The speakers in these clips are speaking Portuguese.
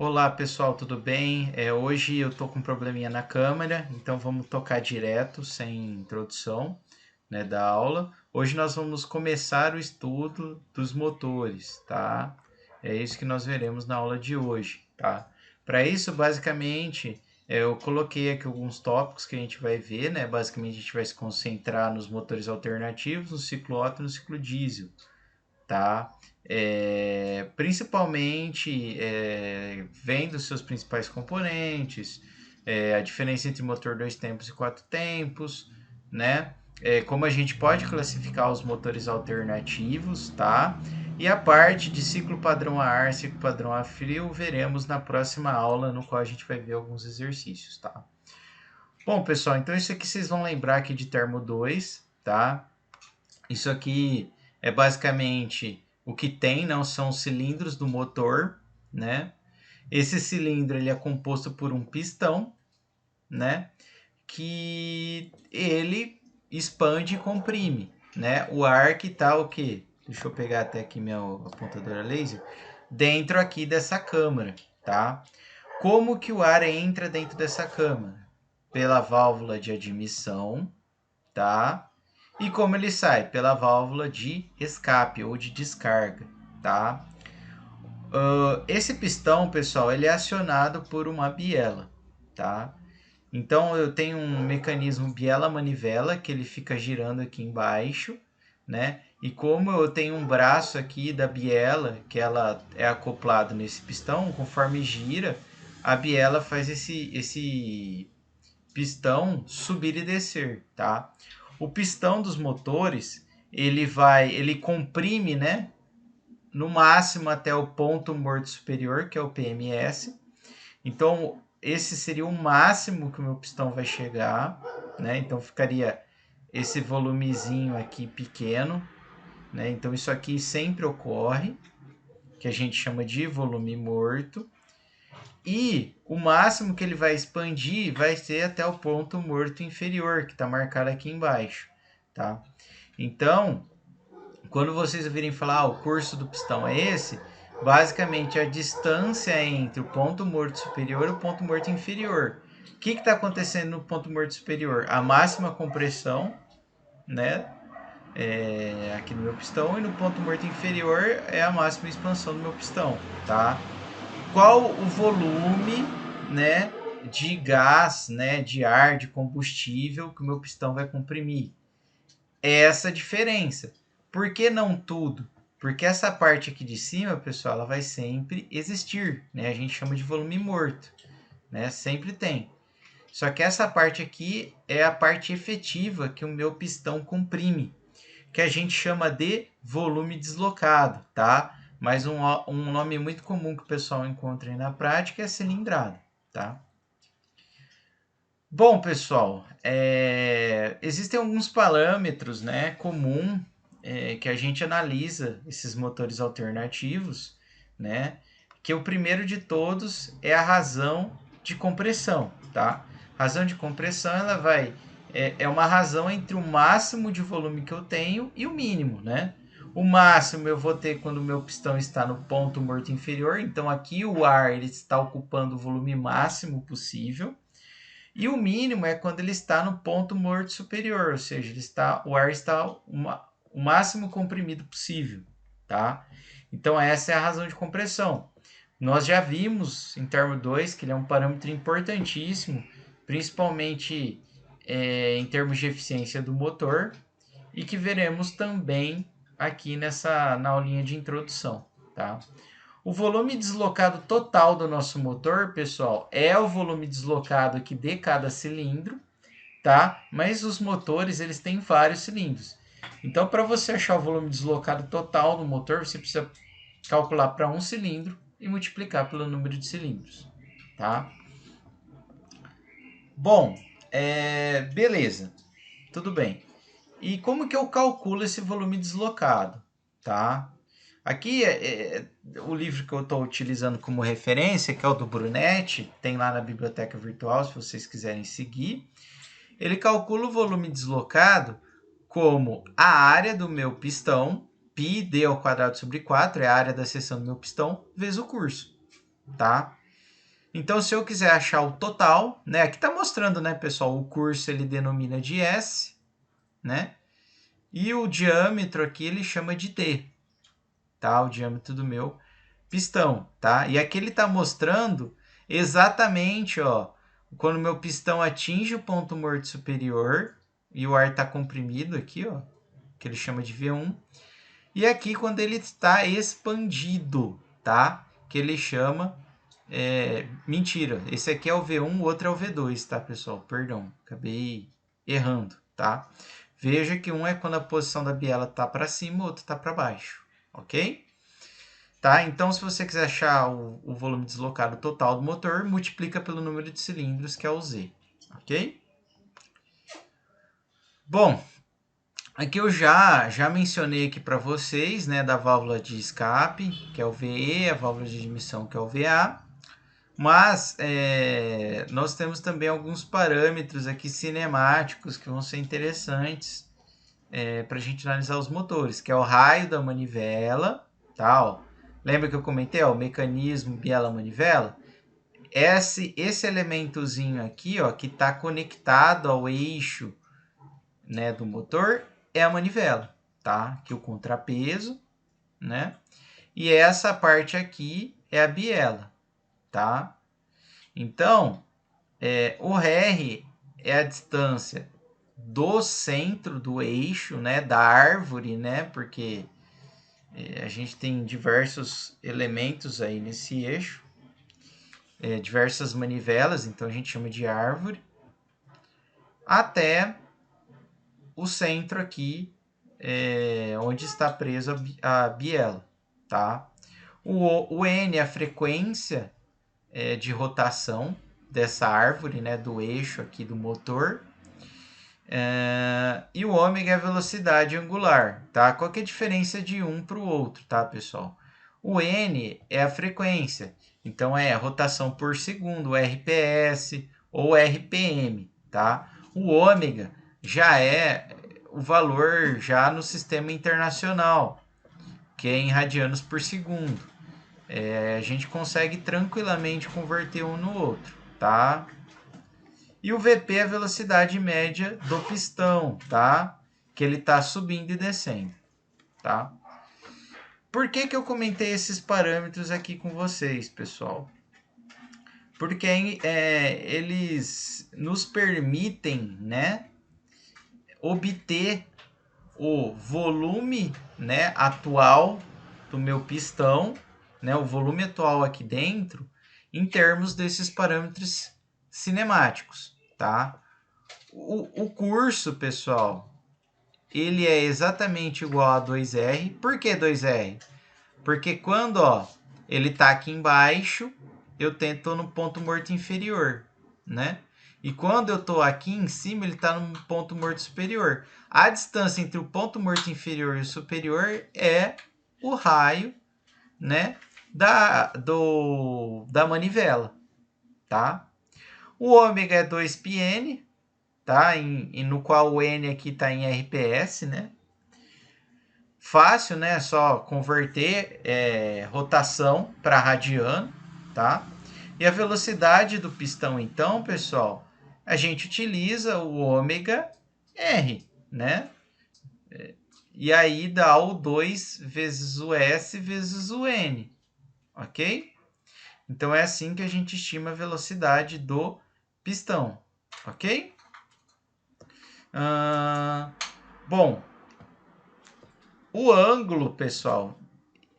Olá pessoal, tudo bem? Hoje eu tô com um probleminha na câmera, então vamos tocar direto, sem introdução, né, da aula. Hoje nós vamos começar o estudo dos motores, tá? É isso que nós veremos na aula de hoje, tá? Para isso, basicamente, eu coloquei aqui alguns tópicos que a gente vai ver, né? Basicamente, a gente vai se concentrar nos motores alternativos, no ciclo Otto e no ciclo diesel, tá? Principalmente vendo os seus principais componentes, a diferença entre motor 2 tempos e 4 tempos, né? Como a gente pode classificar os motores alternativos, tá? E a parte de ciclo padrão a ar, ciclo padrão a frio, veremos na próxima aula, no qual a gente vai ver alguns exercícios, tá? Bom, pessoal, então isso aqui vocês vão lembrar aqui de termo 2, tá? Isso aqui é basicamente o que tem, não são os cilindros do motor, né? Esse cilindro ele é composto por um pistão, né? Que ele expande e comprime, né? O ar que tá o quê? Deixa eu pegar até aqui minha apontadora laser. Dentro aqui dessa câmara, tá? Como que o ar entra dentro dessa câmara? Pela válvula de admissão, tá? E como ele sai? Pela válvula de escape ou de descarga, tá? Esse pistão, pessoal, ele é acionado por uma biela, tá? Então eu tenho um mecanismo biela-manivela que ele fica girando aqui embaixo, né? E como eu tenho um braço aqui da biela, que ela é acoplado nesse pistão, conforme gira, a biela faz esse pistão subir e descer, tá? O pistão dos motores, ele comprime, né, no máximo até o ponto morto superior, que é o PMS. Então, esse seria o máximo que o meu pistão vai chegar, né? Então ficaria esse volumezinho aqui pequeno, né? Então isso aqui sempre ocorre, que a gente chama de volume morto. E o máximo que ele vai expandir vai ser até o ponto morto inferior, que está marcado aqui embaixo, tá? Então, quando vocês ouvirem falar, o curso do pistão é esse, basicamente a distância entre o ponto morto superior e o ponto morto inferior. O que está acontecendo no ponto morto superior? A máxima compressão, né? Aqui no meu pistão, e no ponto morto inferior é a máxima expansão do meu pistão, tá? Qual o volume, né, de gás, né, de ar, de combustível que o meu pistão vai comprimir? É essa diferença. Por que não tudo? Porque essa parte aqui de cima, pessoal, ela vai sempre existir, né? A gente chama de volume morto, né? Sempre tem. Só que essa parte aqui é a parte efetiva que o meu pistão comprime, que a gente chama de volume deslocado, tá? Mas um nome muito comum que o pessoal encontra aí na prática é cilindrada, tá? Bom, pessoal, existem alguns parâmetros, né, comum que a gente analisa esses motores alternativos, né? Que o primeiro de todos é a razão de compressão, tá? Razão de compressão, ela é uma razão entre o máximo de volume que eu tenho e o mínimo, né? O máximo eu vou ter quando o meu pistão está no ponto morto inferior, então aqui o ar ele está ocupando o volume máximo possível. E o mínimo é quando ele está no ponto morto superior, ou seja, o ar está o máximo comprimido possível, tá? Então essa é a razão de compressão. Nós já vimos em termo 2 que ele é um parâmetro importantíssimo, principalmente em termos de eficiência do motor, e que veremos também aqui na aulinha de introdução, tá? O volume deslocado total do nosso motor, pessoal, é o volume deslocado aqui de cada cilindro, tá? Mas os motores, eles têm vários cilindros. Então, para você achar o volume deslocado total do motor, você precisa calcular para um cilindro e multiplicar pelo número de cilindros, tá? Bom, beleza, tudo bem. E como que eu calculo esse volume deslocado, tá? Aqui o livro que eu estou utilizando como referência, que é o do Brunetti, tem lá na biblioteca virtual, se vocês quiserem seguir. Ele calcula o volume deslocado como a área do meu pistão, πd² sobre 4, é a área da seção do meu pistão, vezes o curso, tá? Então, se eu quiser achar o total, né? Aqui está mostrando, né, pessoal? O curso ele denomina de S, né? E o diâmetro aqui ele chama de D, tá? O diâmetro do meu pistão, tá? E aqui ele está mostrando exatamente, ó, quando o meu pistão atinge o ponto morto superior e o ar está comprimido aqui, ó, que ele chama de V1. E aqui quando ele está expandido, tá? Que ele chama... mentira, esse aqui é o V1, o outro é o V2, tá, pessoal? Perdão, acabei errando, tá? Veja que um é quando a posição da biela tá para cima, o outro tá para baixo, ok? Tá? Então, se você quiser achar o volume deslocado total do motor, multiplica pelo número de cilindros, que é o Z, ok? Bom, aqui eu já mencionei aqui para vocês, né, da válvula de escape, que é o VE, a válvula de admissão, que é o VA. Mas nós temos também alguns parâmetros aqui cinemáticos que vão ser interessantes para a gente analisar os motores, que é o raio da manivela, tá? Ó. Lembra que eu comentei, ó, o mecanismo biela-manivela? Esse elementozinho aqui, ó, que está conectado ao eixo, né, do motor, é a manivela, tá? Aqui o contrapeso, né? E essa parte aqui é a biela, tá? Então, o R é a distância do centro do eixo, né, da árvore, né, porque a gente tem diversos elementos aí nesse eixo, diversas manivelas, então a gente chama de árvore, até o centro aqui, onde está preso a biela, tá? O N é a frequência de rotação dessa árvore, né, do eixo aqui do motor. E o ômega é a velocidade angular, tá? Qual que é a diferença de um para o outro, tá, pessoal? O N é a frequência, então é a rotação por segundo, RPS ou RPM, tá? O ômega já é o valor já no sistema internacional, que é em radianos por segundo. A gente consegue tranquilamente converter um no outro, tá? E o VP é a velocidade média do pistão, tá? Que ele está subindo e descendo, tá? Por que eu comentei esses parâmetros aqui com vocês, pessoal? Porque eles nos permitem, né, obter o volume, né, atual do meu pistão, né, o volume atual aqui dentro, em termos desses parâmetros cinemáticos, tá? O curso, pessoal, ele é exatamente igual a 2R. Por que 2R? Porque quando, ó, ele tá aqui embaixo, eu tô no ponto morto inferior, né? E quando eu tô aqui em cima, ele tá no ponto morto superior. A distância entre o ponto morto inferior e o superior é o raio, né, da manivela, tá? O ômega é 2πn, tá? No qual o N aqui está em RPS, né? Fácil, né? É só converter rotação para radiano, tá? E a velocidade do pistão, então, pessoal, a gente utiliza o ômega R, né? E aí dá o 2 vezes o S vezes o N, ok? Então é assim que a gente estima a velocidade do pistão, ok? Bom, o ângulo, pessoal,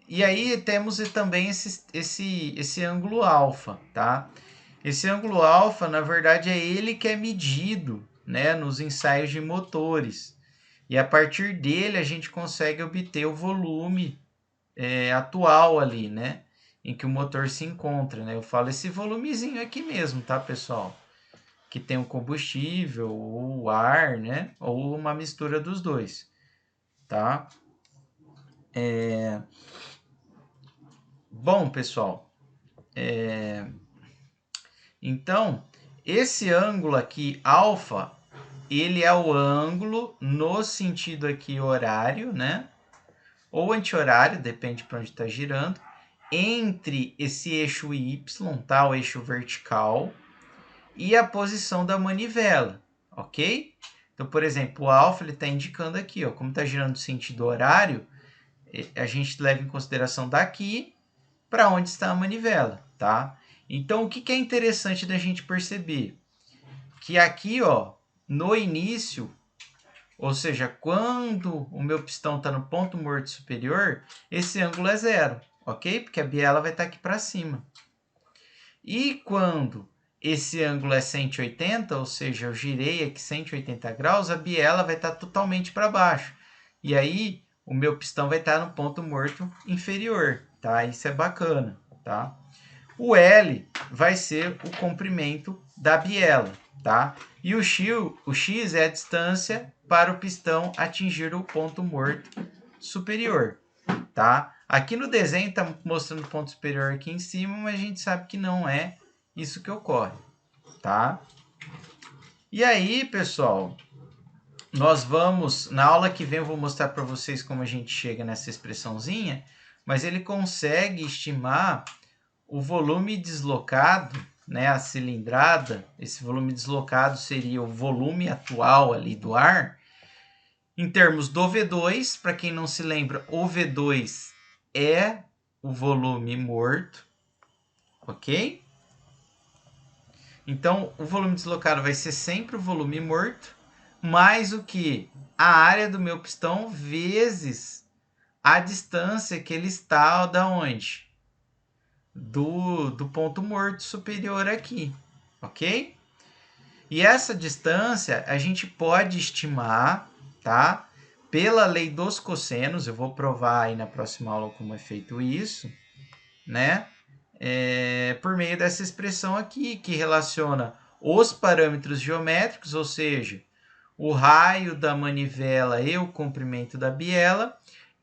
e aí temos também esse ângulo alfa, tá? Esse ângulo alfa, na verdade, é ele que é medido, né, nos ensaios de motores. E a partir dele a gente consegue obter o volume atual ali, né, em que o motor se encontra, né? Eu falo esse volumezinho aqui mesmo, tá, pessoal? Que tem o combustível, ou o ar, né, ou uma mistura dos dois, tá? Bom, pessoal, então, esse ângulo aqui, alfa, ele é o ângulo no sentido aqui horário, né? Ou anti-horário, depende para onde está girando, entre esse eixo Y, tá? O eixo vertical, e a posição da manivela, ok? Então, por exemplo, o alfa está indicando aqui, ó, como está girando no sentido horário, a gente leva em consideração daqui para onde está a manivela, tá? Então, o que é interessante da gente perceber? Que aqui, ó, no início, ou seja, quando o meu pistão está no ponto morto superior, esse ângulo é 0, ok? Porque a biela vai estar aqui para cima. E quando esse ângulo é 180, ou seja, eu girei aqui 180 graus, a biela vai estar totalmente para baixo. E aí, o meu pistão vai estar no ponto morto inferior, tá? Isso é bacana, tá? O L vai ser o comprimento da biela, tá? E o X é a distância para o pistão atingir o ponto morto superior, tá? Aqui no desenho está mostrando o ponto superior aqui em cima, mas a gente sabe que não é isso que ocorre, tá? E aí, pessoal, nós vamos, na aula que vem eu vou mostrar para vocês como a gente chega nessa expressãozinha, mas ele consegue estimar o volume deslocado, né, a cilindrada, esse volume deslocado seria o volume atual ali do ar, em termos do V2, para quem não se lembra, o V2 é o volume morto, ok? Então, o volume deslocado vai ser sempre o volume morto, mais o que? A área do meu pistão vezes a distância que ele está da onde? Do ponto morto superior aqui, ok? E essa distância a gente pode estimar, tá? Pela lei dos cossenos, eu vou provar aí na próxima aula como é feito isso, né? Por meio dessa expressão aqui, que relaciona os parâmetros geométricos, ou seja, o raio da manivela e o comprimento da biela,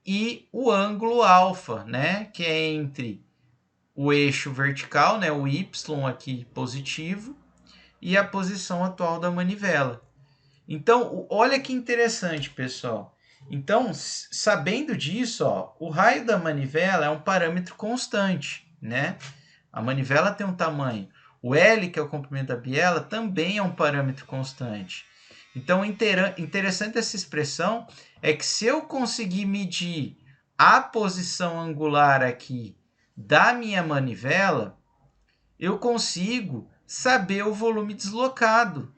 e o ângulo alfa, né? Que é entre o eixo vertical, né? O Y aqui positivo, e a posição atual da manivela. Então, olha que interessante, pessoal. Então, sabendo disso, ó, o raio da manivela é um parâmetro constante, né? A manivela tem um tamanho. O L, que é o comprimento da biela, também é um parâmetro constante. Então, interessante essa expressão é que se eu conseguir medir a posição angular aqui da minha manivela, eu consigo saber o volume deslocado.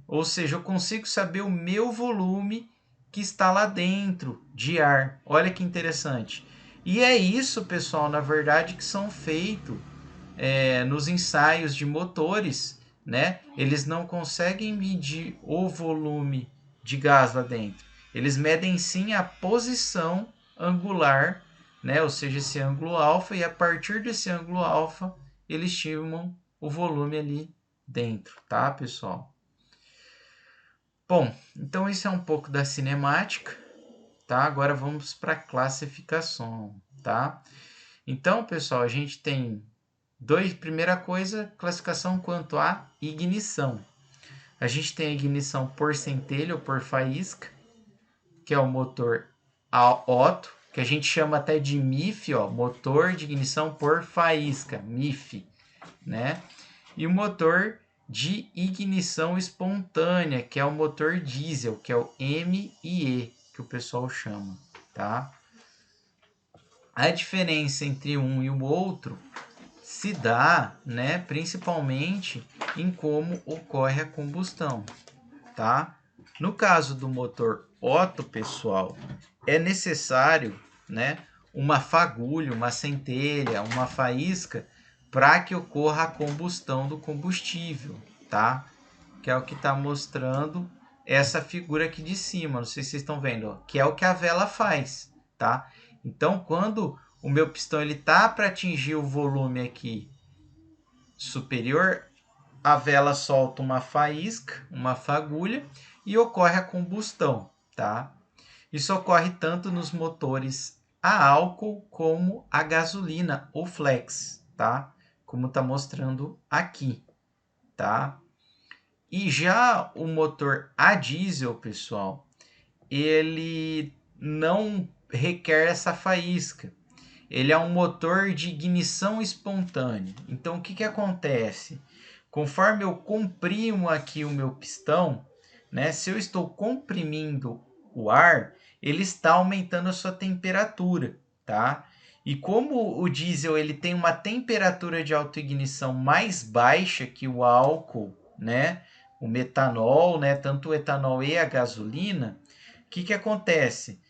Ou seja, eu consigo saber o meu volume que está lá dentro de ar. Olha que interessante. E é isso, pessoal, na verdade, que são feitos nos ensaios de motores, né? Eles não conseguem medir o volume de gás lá dentro. Eles medem sim a posição angular, né? Ou seja, esse ângulo alfa, e a partir desse ângulo alfa, eles estimam o volume ali dentro, tá, pessoal? Bom, então isso é um pouco da cinemática, tá? Agora vamos para a classificação, tá? Então, pessoal, a gente tem primeira coisa, classificação quanto à ignição. A gente tem a ignição por centelha ou por faísca, que é o motor Otto, que a gente chama até de MIF, ó, motor de ignição por faísca, MIF, né? E o motor de ignição espontânea, que é o motor diesel, que é o MIE, que o pessoal chama, tá? A diferença entre um e o outro se dá, né, principalmente em como ocorre a combustão, tá? No caso do motor Otto, pessoal, é necessário, né, uma fagulha, uma centelha, uma faísca para que ocorra a combustão do combustível, tá? Que é o que está mostrando essa figura aqui de cima, não sei se vocês estão vendo, ó, que é o que a vela faz, tá? Então, quando o meu pistão ele tá para atingir o volume aqui superior, a vela solta uma faísca, uma fagulha, e ocorre a combustão, tá? Isso ocorre tanto nos motores a álcool como a gasolina ou flex, tá? Como está mostrando aqui, tá? E já o motor a diesel, pessoal, ele não requer essa faísca. ele é um motor de ignição espontânea. Então, o que acontece? Conforme eu comprimo aqui o meu pistão, né, se eu estou comprimindo o ar, ele está aumentando a sua temperatura, tá? E como o diesel ele tem uma temperatura de autoignição mais baixa que o álcool, né, o metanol, né, tanto o etanol e a gasolina, o que acontece?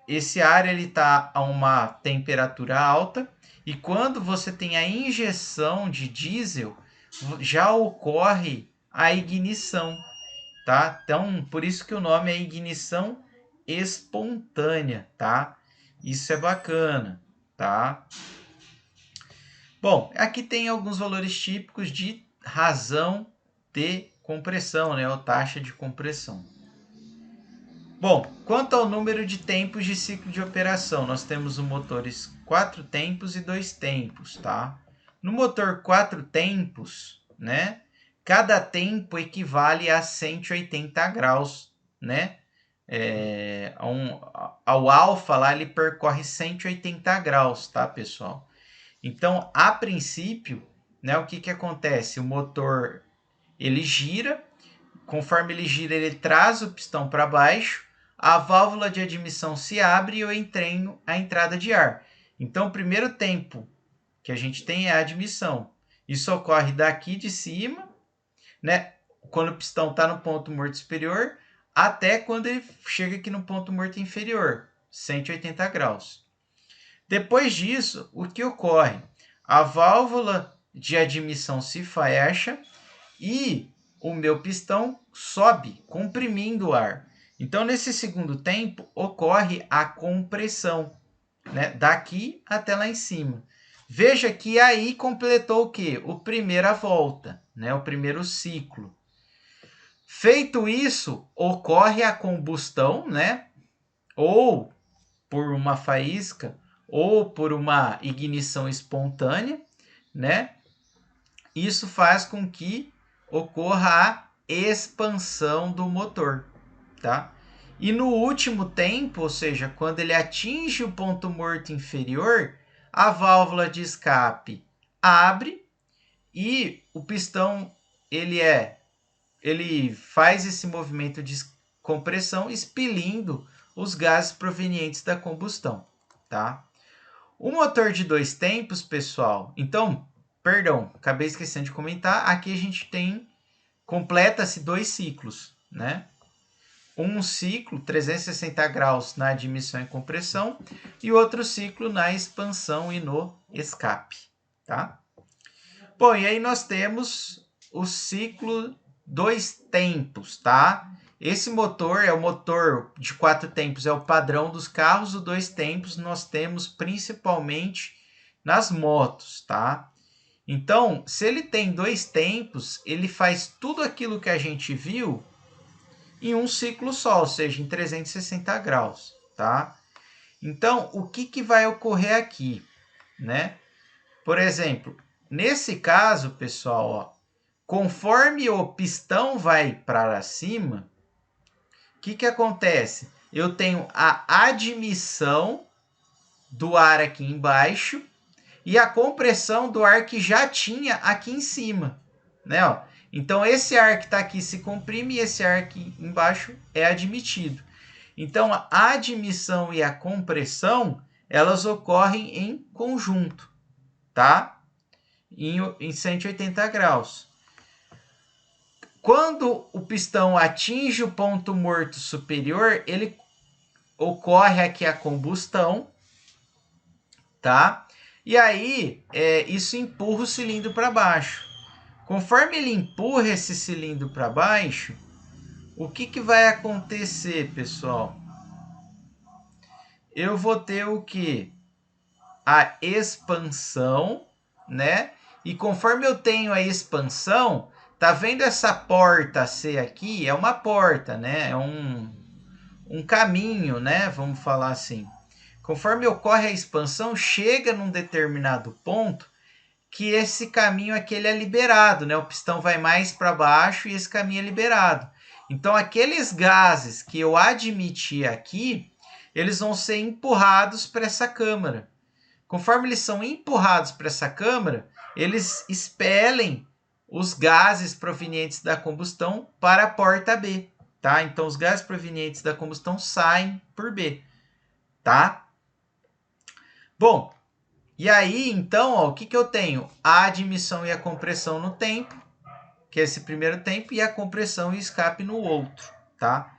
Esse ar ele está a uma temperatura alta e quando você tem a injeção de diesel, já ocorre a ignição, tá? Então, por isso que o nome é ignição espontânea, tá? Isso é bacana, tá? Bom, aqui tem alguns valores típicos de razão de compressão, né? Ou taxa de compressão. Bom, quanto ao número de tempos de ciclo de operação, nós temos o motores 4 tempos e 2 tempos, tá? No motor 4 tempos, né? Cada tempo equivale a 180 graus, né? Ao alfa lá ele percorre 180 graus, tá, pessoal? Então, a princípio, né, o que acontece? O motor ele gira, conforme ele gira, ele traz o pistão para baixo, a válvula de admissão se abre e eu entrei a entrada de ar. Então, o primeiro tempo que a gente tem é a admissão. Isso ocorre daqui de cima, né? Quando o pistão está no ponto morto superior, até quando ele chega aqui no ponto morto inferior, 180 graus. Depois disso, o que ocorre? A válvula de admissão se fecha e o meu pistão sobe, comprimindo o ar. Então, nesse segundo tempo, ocorre a compressão, né? Daqui até lá em cima. Veja que aí completou o quê? A primeira volta, né? O primeiro ciclo. Feito isso, ocorre a combustão, né? Ou por uma faísca, ou por uma ignição espontânea, né? Isso faz com que ocorra a expansão do motor, tá? E no último tempo, ou seja, quando ele atinge o ponto morto inferior, a válvula de escape abre e o pistão ele faz esse movimento de compressão expelindo os gases provenientes da combustão, tá? O motor de 2 tempos, pessoal, então, perdão, acabei esquecendo de comentar, aqui a gente completa-se 2 ciclos, né? Um ciclo, 360 graus na admissão e compressão, e outro ciclo na expansão e no escape, tá? Bom, e aí nós temos o ciclo 2 tempos, tá? Esse motor é o motor de 4 tempos, é o padrão dos carros. O 2 tempos nós temos principalmente nas motos, tá? Então, se ele tem 2 tempos, ele faz tudo aquilo que a gente viu em um ciclo só, ou seja, em 360 graus, tá? Então, o que vai ocorrer aqui, né? Por exemplo, nesse caso, pessoal, ó, conforme o pistão vai para cima, o que acontece? Eu tenho a admissão do ar aqui embaixo e a compressão do ar que já tinha aqui em cima, né? Ó. Então, esse ar que está aqui se comprime e esse ar aqui embaixo é admitido. Então, a admissão e a compressão, elas ocorrem em conjunto, tá? Em 180 graus. Quando o pistão atinge o ponto morto superior, ele ocorre aqui a combustão, tá? E aí, isso empurra o cilindro para baixo. Conforme ele empurra esse cilindro para baixo, o que vai acontecer, pessoal? Eu vou ter o quê? A expansão, né? E conforme eu tenho a expansão, tá vendo essa porta C aqui? É uma porta, né? É um caminho, né? Vamos falar assim. Conforme ocorre a expansão, chega num determinado ponto que esse caminho aqui ele é liberado, né? O pistão vai mais para baixo e esse caminho é liberado. Então, aqueles gases que eu admiti aqui, eles vão ser empurrados para essa câmara. conforme eles são empurrados para essa câmara, eles expelem os gases provenientes da combustão para a porta B, tá? Então, os gases provenientes da combustão saem por B, tá? Bom, e aí, então, ó, o que eu tenho? A admissão e a compressão no tempo, que é esse primeiro tempo, e a compressão e escape no outro, tá?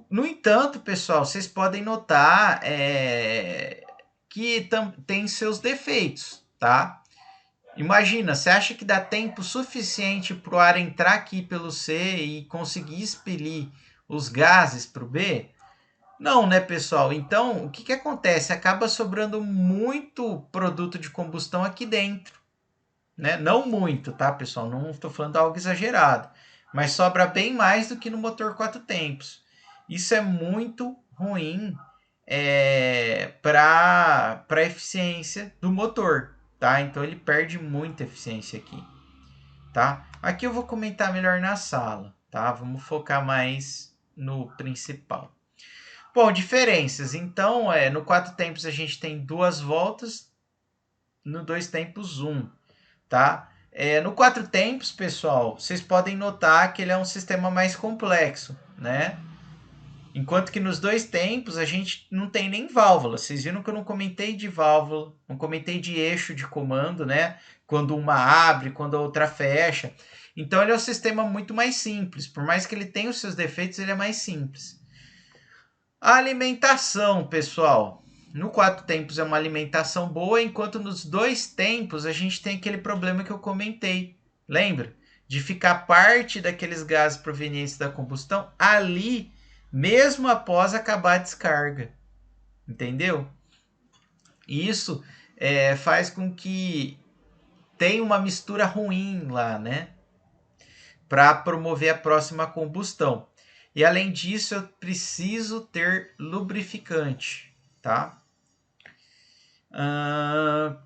No entanto, pessoal, vocês podem notar que tem seus defeitos, tá? Imagina, você acha que dá tempo suficiente para o ar entrar aqui pelo C e conseguir expelir os gases para o B? Não, né, pessoal? Então, o que acontece? Acaba sobrando muito produto de combustão aqui dentro, né? Não muito, tá, pessoal? Não estou falando algo exagerado, mas sobra bem mais do que no motor 4 tempos. Isso é muito ruim para a eficiência do motor, tá? Então ele perde muita eficiência aqui, tá? Aqui eu vou comentar melhor na sala, tá? Vamos focar mais no principal. Bom, diferenças. Então, no 4 tempos a gente tem 2 voltas, no 2 tempos 1, tá? No 4 tempos, pessoal, vocês podem notar que ele é um sistema mais complexo, né? Enquanto que nos 2 tempos a gente não tem nem válvula. Vocês viram que eu não comentei de válvula, não comentei de eixo de comando, né? Quando uma abre, quando a outra fecha. Então ele é um sistema muito mais simples. Por mais que ele tenha os seus defeitos, ele é mais simples. A alimentação, pessoal. No 4 tempos é uma alimentação boa, enquanto nos 2 tempos a gente tem aquele problema que eu comentei. Lembra? De ficar parte daqueles gases provenientes da combustão ali, mesmo após acabar a descarga. Entendeu? Isso faz com que tenha uma mistura ruim lá, né? Para promover a próxima combustão. E além disso, eu preciso ter lubrificante, tá?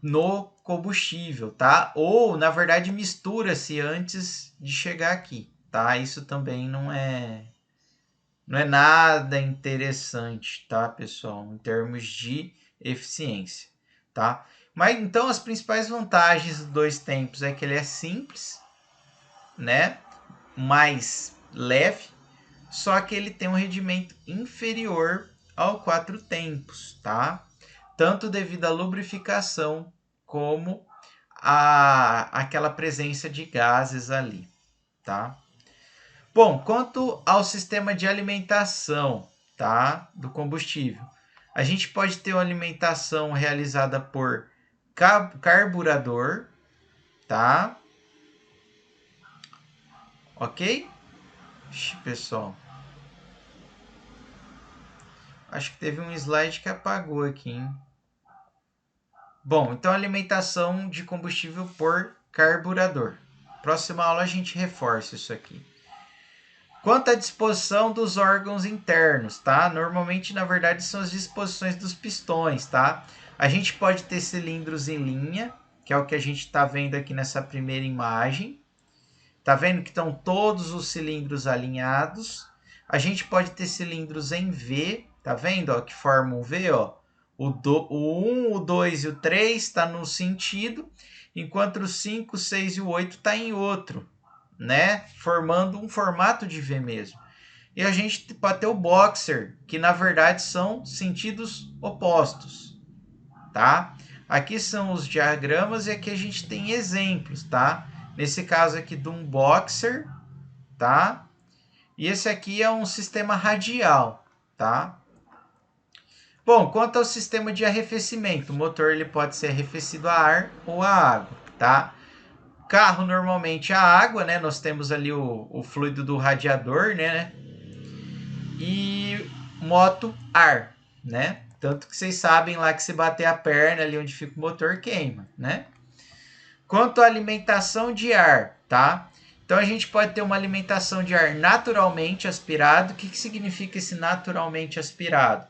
No combustível, tá? Ou, na verdade, mistura-se antes de chegar aqui, tá? Isso também não é nada interessante, tá, pessoal? Em termos de eficiência, tá? Mas, então, as principais vantagens dos 2 tempos é que ele é simples, né? Mais leve, só que ele tem um rendimento inferior ao 4 tempos, tá? Tanto devido à lubrificação como aquela presença de gases ali, tá? Bom, quanto ao sistema de alimentação, tá, do combustível, a gente pode ter uma alimentação realizada por carburador, tá? Ok? Pessoal, acho que teve um slide que apagou aqui, hein? Bom, então alimentação de combustível por carburador. Próxima aula a gente reforça isso aqui. Quanto à disposição dos órgãos internos, tá? Normalmente, na verdade, são as disposições dos pistões, tá? A gente pode ter cilindros em linha, que é o que a gente está vendo aqui nessa primeira imagem. Tá vendo que estão todos os cilindros alinhados. A gente pode ter cilindros em V, tá vendo? Ó, que formam um V, ó. O 1, o 2 e o 3 está num sentido, enquanto o 5, o 6 e o 8 está em outro, né? Formando um formato de V mesmo. E a gente pode ter o boxer, que na verdade são sentidos opostos, tá? Aqui são os diagramas e aqui a gente tem exemplos, tá? Nesse caso aqui de um boxer, tá? E esse aqui é um sistema radial, tá? Bom, quanto ao sistema de arrefecimento, o motor ele pode ser arrefecido a ar ou a água, tá? Carro normalmente a água, né? Nós temos ali o fluido do radiador, né? E moto ar, né? Tanto que vocês sabem lá que se bater a perna ali onde fica o motor queima, né? Quanto à alimentação de ar, tá? Então a gente pode ter uma alimentação de ar naturalmente aspirado. O que significa esse naturalmente aspirado?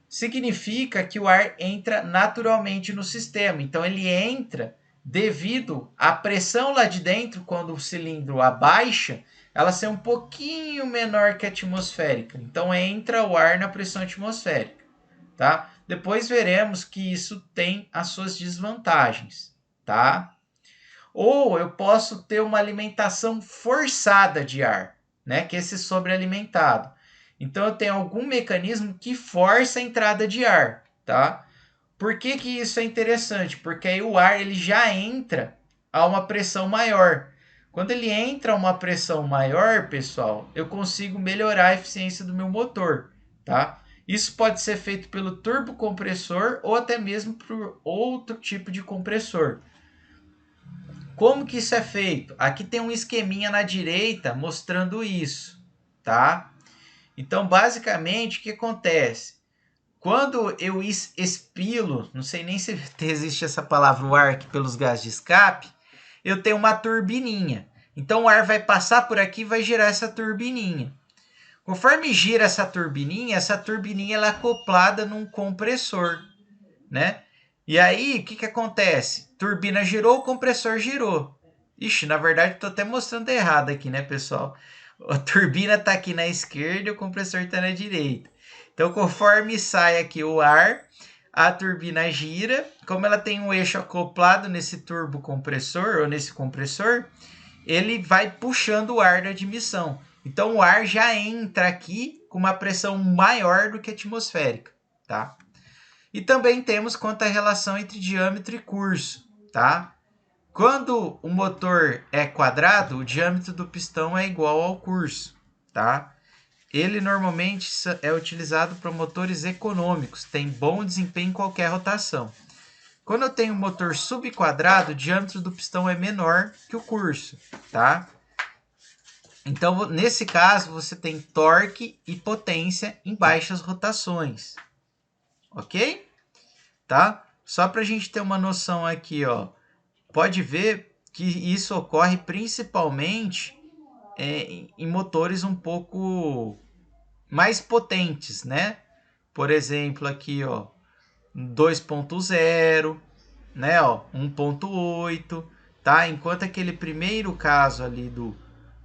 Significa que o ar entra naturalmente no sistema. Então ele entra devido à pressão lá de dentro, quando o cilindro abaixa, ela ser um pouquinho menor que a atmosférica. Então entra o ar na pressão atmosférica, tá? depois veremos que isso tem as suas desvantagens, tá? Ou eu posso ter uma alimentação forçada de ar, né? Que é esse sobrealimentado. Então eu tenho algum mecanismo que força a entrada de ar, tá? Por que que isso é interessante? Porque aí o ar ele já entra a uma pressão maior. Quando ele entra a uma pressão maior, pessoal, eu consigo melhorar a eficiência do meu motor, tá? Isso pode ser feito pelo turbocompressor ou até mesmo por outro tipo de compressor. Como que isso é feito? Aqui tem um esqueminha na direita mostrando isso, tá? Então, basicamente, o que acontece? Quando eu expilo, não sei nem se existe essa palavra, o ar aqui pelos gases de escape, eu tenho uma turbininha. Então, o ar vai passar por aqui e vai girar essa turbininha. Conforme gira essa turbininha ela é acoplada num compressor, né? E aí, o que que acontece? Turbina girou, o compressor girou. Ixi, na verdade, estou até mostrando errado aqui, né, pessoal? A turbina está aqui na esquerda e o compressor está na direita. Então, conforme sai aqui o ar, a turbina gira. Como ela tem um eixo acoplado nesse turbocompressor ou nesse compressor, ele vai puxando o ar da admissão. Então, o ar já entra aqui com uma pressão maior do que a atmosférica, tá? E também temos quanto à relação entre diâmetro e curso, tá? Quando o motor é quadrado, o diâmetro do pistão é igual ao curso, tá? Ele normalmente é utilizado para motores econômicos, tem bom desempenho em qualquer rotação. Quando eu tenho um motor subquadrado, o diâmetro do pistão é menor que o curso, tá? Então, nesse caso, você tem torque e potência em baixas rotações, ok? Tá? Só para a gente ter uma noção aqui, ó, pode ver que isso ocorre principalmente em motores um pouco mais potentes, né? Por exemplo, aqui, ó, 2.0, né, ó, 1.8, tá? Enquanto aquele primeiro caso ali do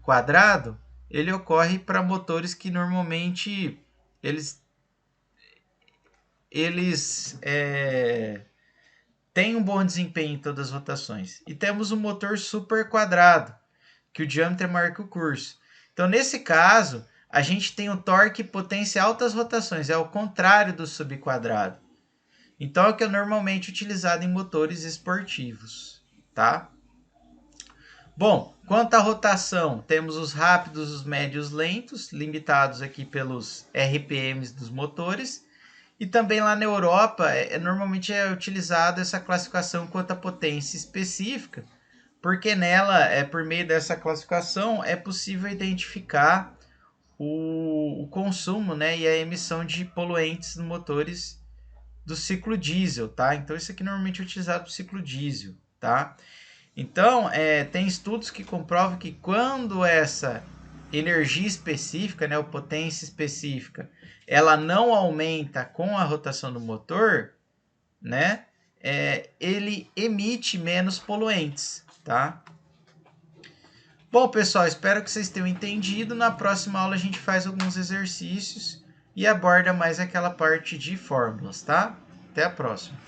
quadrado, ele ocorre para motores que normalmente eles têm um bom desempenho em todas as rotações. E temos um motor super quadrado, que o diâmetro é maior que o curso. Então, nesse caso, a gente tem o torque e potência em altas rotações, é o contrário do subquadrado. Então, é o que é normalmente utilizado em motores esportivos, tá? Bom, quanto à rotação, temos os rápidos, os médios, lentos, limitados aqui pelos RPMs dos motores. E também lá na Europa, normalmente é utilizada essa classificação quanto à potência específica, porque nela, por meio dessa classificação, é possível identificar o consumo, né, e a emissão de poluentes nos motores do ciclo diesel, tá? Então, isso aqui normalmente é utilizado para o ciclo diesel, tá? Então, tem estudos que comprovam que quando essa energia específica, né, ou potência específica, ela não aumenta com a rotação do motor, né, ele emite menos poluentes, tá? Bom, pessoal, espero que vocês tenham entendido. Na próxima aula a gente faz alguns exercícios e aborda mais aquela parte de fórmulas, tá? Até a próxima.